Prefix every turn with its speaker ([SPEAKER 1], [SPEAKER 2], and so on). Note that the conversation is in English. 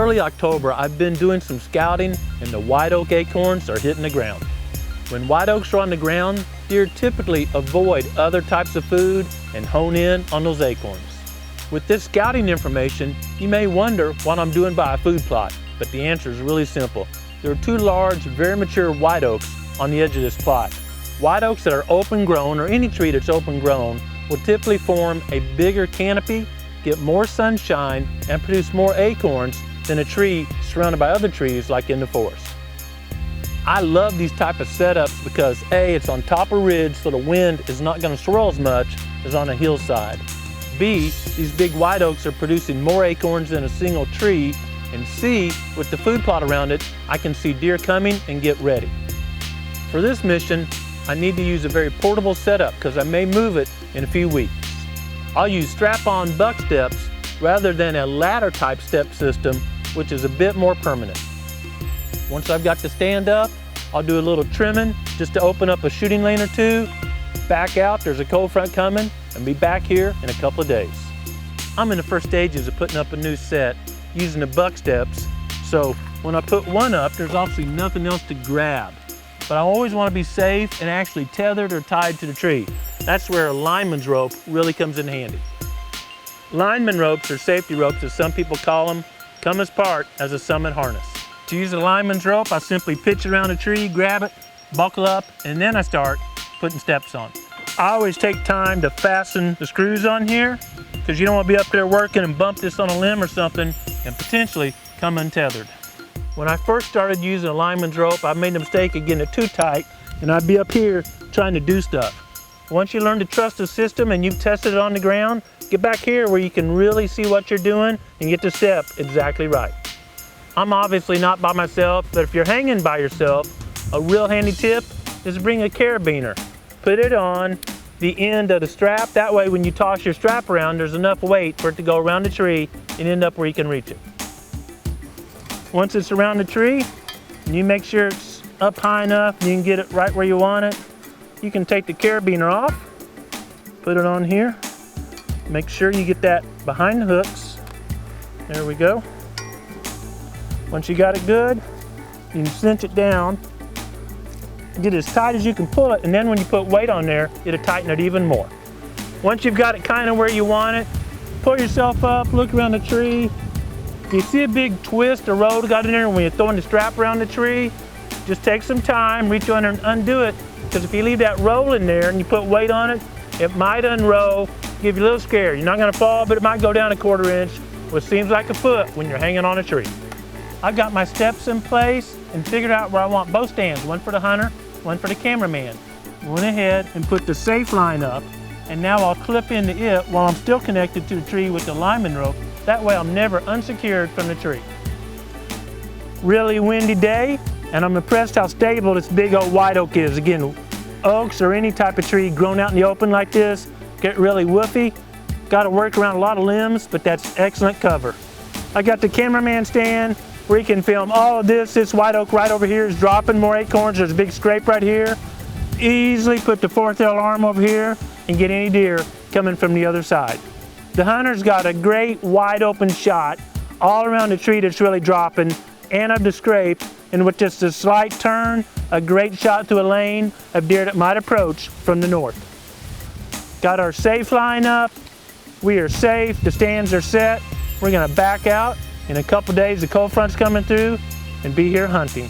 [SPEAKER 1] early October, I've been doing some scouting and the white oak acorns are hitting the ground. When white oaks are on the ground, deer typically avoid other types of food and hone in on those acorns. With this scouting information, you may wonder what I'm doing by a food plot, but the answer is really simple. There are two large, very mature white oaks on the edge of this plot. White oaks that are open grown, or any tree that's open grown, will typically form a bigger canopy, get more sunshine, and produce more acorns than a tree surrounded by other trees like in the forest. I love these type of setups because A, it's on top of ridge so the wind is not going to swirl as much as on a hillside. B, these big white oaks are producing more acorns than a single tree. And C, with the food plot around it, I can see deer coming and get ready. For this mission, I need to use a very portable setup because I may move it in a few weeks. I'll use strap-on buck steps rather than a ladder type step system, which is a bit more permanent. Once I've got the stand up, I'll do a little trimming just to open up a shooting lane or two, back out, there's a cold front coming, and be back here in a couple of days. I'm in the first stages of putting up a new set using the buck steps, so when I put one up, there's obviously nothing else to grab. But I always want to be safe and actually tethered or tied to the tree. That's where a lineman's rope really comes in handy. Lineman ropes, or safety ropes as some people call them, come as part as a summit harness. To use a lineman's rope, I simply pitch it around a tree, grab it, buckle up, and then I start putting steps on. I always take time to fasten the screws on here because you don't want to be up there working and bump this on a limb or something and potentially come untethered. When I first started using a lineman's rope, I made the mistake of getting it too tight and I'd be up here trying to do stuff. Once you learn to trust the system and you've tested it on the ground, get back here where you can really see what you're doing and get the step exactly right. I'm obviously not by myself, but if you're hanging by yourself, a real handy tip is bring a carabiner. Put it on the end of the strap. That way when you toss your strap around, there's enough weight for it to go around the tree and end up where you can reach it. Once it's around the tree, and you make sure it's up high enough and you can get it right where you want it, you can take the carabiner off, put it on here. Make sure you get that behind the hooks. There we go. Once you got it good, you can cinch it down, get it as tight as you can pull it, and then when you put weight on there, it'll tighten it even more. Once you've got it kind of where you want it, pull yourself up, look around the tree. You see a big twist or roll got in there when you're throwing the strap around the tree, just take some time, reach under and undo it, because if you leave that roll in there and you put weight on it, it might unroll, give you a little scare. You're not gonna fall, but it might go down a 1/4 inch, which seems like a foot when you're hanging on a tree. I've got my steps in place and figured out where I want both stands, one for the hunter, one for the cameraman. Went ahead and put the safe line up, and now I'll clip into it while I'm still connected to the tree with the lineman rope. That way I'm never unsecured from the tree. Really windy day, and I'm impressed how stable this big old white oak is. Again, oaks or any type of tree grown out in the open like this get really woofy. Got to work around a lot of limbs, but that's excellent cover. I got the cameraman stand where you can film all of this. This white oak right over here is dropping more acorns. There's a big scrape right here. Easily put the 4th L arm over here and get any deer coming from the other side. The hunter's got a great wide open shot all around the tree that's really dropping and of the scrape, and with just a slight turn, a great shot through a lane of deer that might approach from the north. Got our safe line up. We are safe, the stands are set. We're gonna back out. In a couple days, the cold front's coming through and be here hunting.